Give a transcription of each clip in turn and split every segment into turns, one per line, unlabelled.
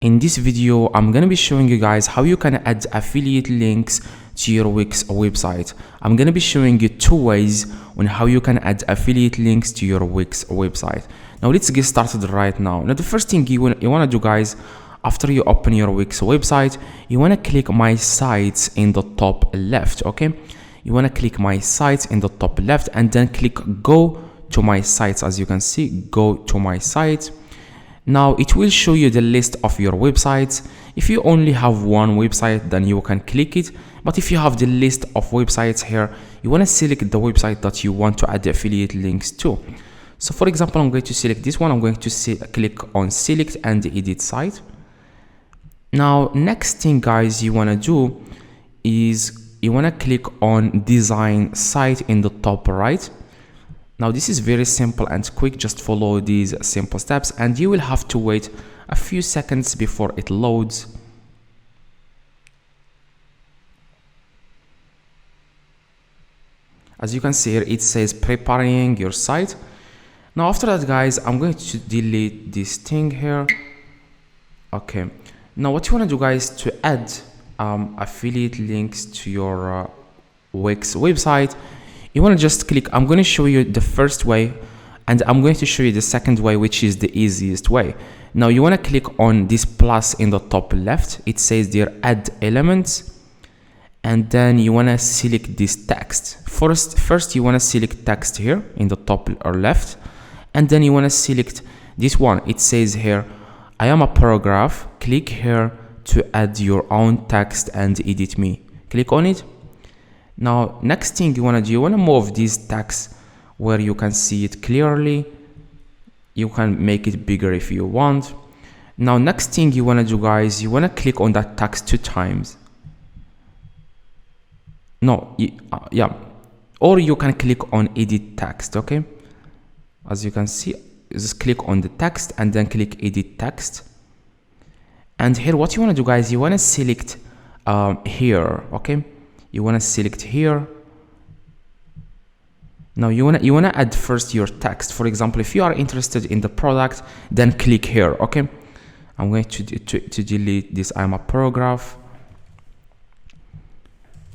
In this video, I'm gonna be showing you guys how you can add affiliate links to your Wix website. I'm gonna be showing you two ways on how you can add affiliate links to your Wix website. Now let's get started right now. Now the first thing you wanna do, guys, after you open your Wix website, you wanna click My Sites in the top left, okay? You wanna click My Sites in the top left and then click Go to My Sites. As you can see, go to My Sites. Now it will show you the list of your websites. If you only have one website, then you can click it. But if you have the list of websites here, you want to select the website that you want to add the affiliate links to. So for example, I'm going to select this one. I'm going to click on select and edit site. Now next thing, guys, you want to do is you want to click on design site in the top right. Now this is very simple and quick. Just follow these simple steps and you will have to wait a few seconds before it loads. As you can see here, it says preparing your site. Now after that, guys, I'm going to delete this thing here. Okay, now what you want to do, guys, to add affiliate links to your Wix website, you want to just click. I'm going to show you the first way and I'm going to show you the second way, which is the easiest way. Now you want to click on this plus in the top left. It says there add elements, and then you want to select this text. First you want to select text here in the top or left, and then you want to select this one. It says here I am a paragraph. Click here to add your own text and edit me. Click on it. Now next thing you want to do, you want to move this text where you can see it clearly. You can make it bigger if you want. Now next thing you want to do, guys, you want to click on that text 2 times. No, yeah, or you can click on edit text. Okay, as you can see, just click on the text and then click edit text. And here what you want to do, guys, you want to select here. Okay, you want to select here. Now you want to add first your text. For example, if you are interested in the product, then click here. Okay, I'm going to delete this. I'm a paragraph,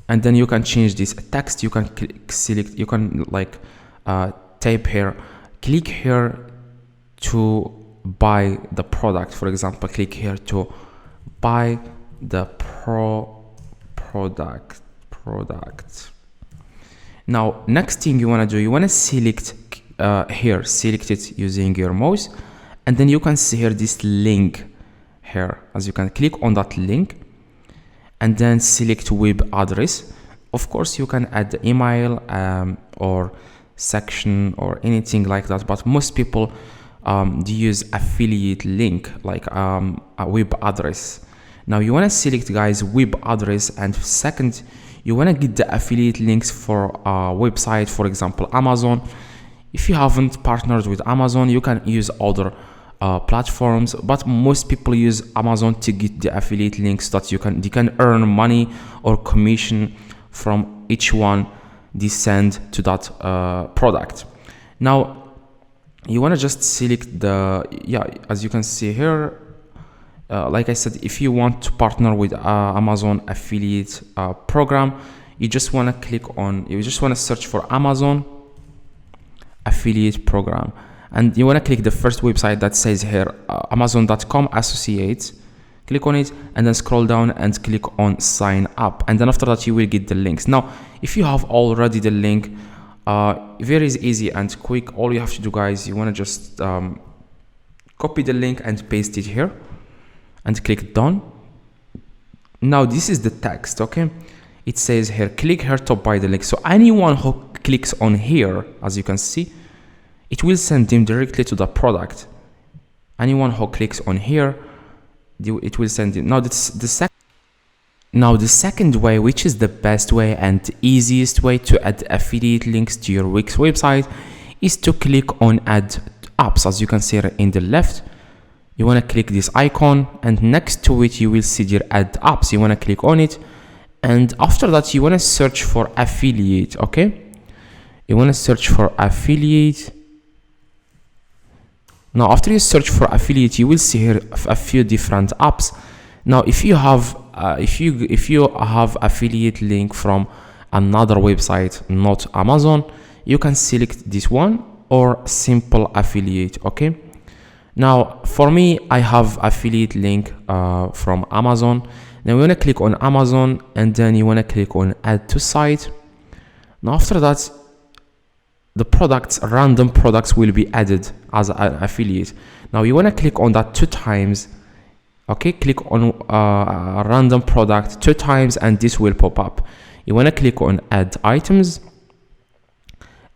and then you can change this text. You can select. You can like type here. Click here to buy the product. For example, click here to buy the product. Now next thing you want to do, you want to select here, select it using your mouse, and then you can see here this link here. As you can click on that link and then select web address. Of course you can add the email or section or anything like that, but most people use affiliate link like a web address. Now you want to select, guys, web address, and second you want to get the affiliate links for a website, for example Amazon. If you haven't partnered with Amazon, you can use other platforms, but most people use Amazon to get the affiliate links so that they can earn money or commission from each one they send to that product. Now you want to just select the, as you can see here, like I said, if you want to partner with Amazon affiliate program, you just want to click on, you just want to search for Amazon affiliate program, and you want to click the first website that says here amazon.com associates. Click on it and then scroll down and click on sign up, and then after that you will get the links. Now if you have already the link, very easy and quick. All you have to do, guys, you want to just copy the link and paste it here and click done. Now this is the text. Okay, it says here click here to buy the link. So anyone who clicks on here, as you can see, it will send them directly to the product. Anyone who clicks on here, it will send them. Now this the second way, which is the best way and the easiest way to add affiliate links to your Wix website, is to click on add apps. As you can see here in the left, you want to click this icon, and next to it you will see your add apps. You want to click on it, and after that you want to search for affiliate. Okay, you want to search for affiliate, Now after you search for affiliate, you will see here a few different apps. Now if you have affiliate link from another website, not Amazon, you can select this one or simple affiliate. Okay, now for me, I have affiliate link from Amazon. Now you want to click on Amazon, and then you want to click on add to site. Now after that, the products, random products, will be added as an affiliate. Now you want to click on that 2 times. Okay, click on a random product 2 times and this will pop up. You want to click on add items,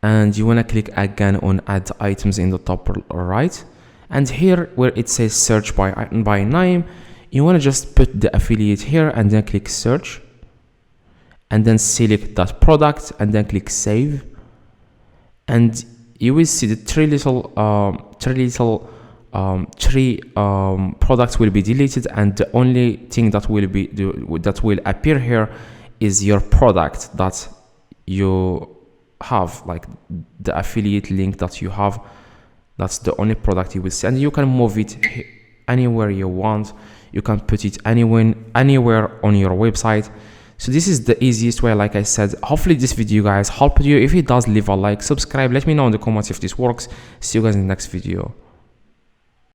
and you want to click again on add items in the top right, and here where it says search by name, you want to just put the affiliate here and then click search, and then select that product and then click save, and you will see the three products will be deleted, and the only thing that will appear here is your product that you have, like the affiliate link that you have. That's the only product you will see, and you can move it anywhere you want. You can put it anywhere on your website. So this is the easiest way. Like I said, hopefully this video guys helped you. If it does, leave a like, subscribe, let me know in the comments if this works. See you guys in the next video.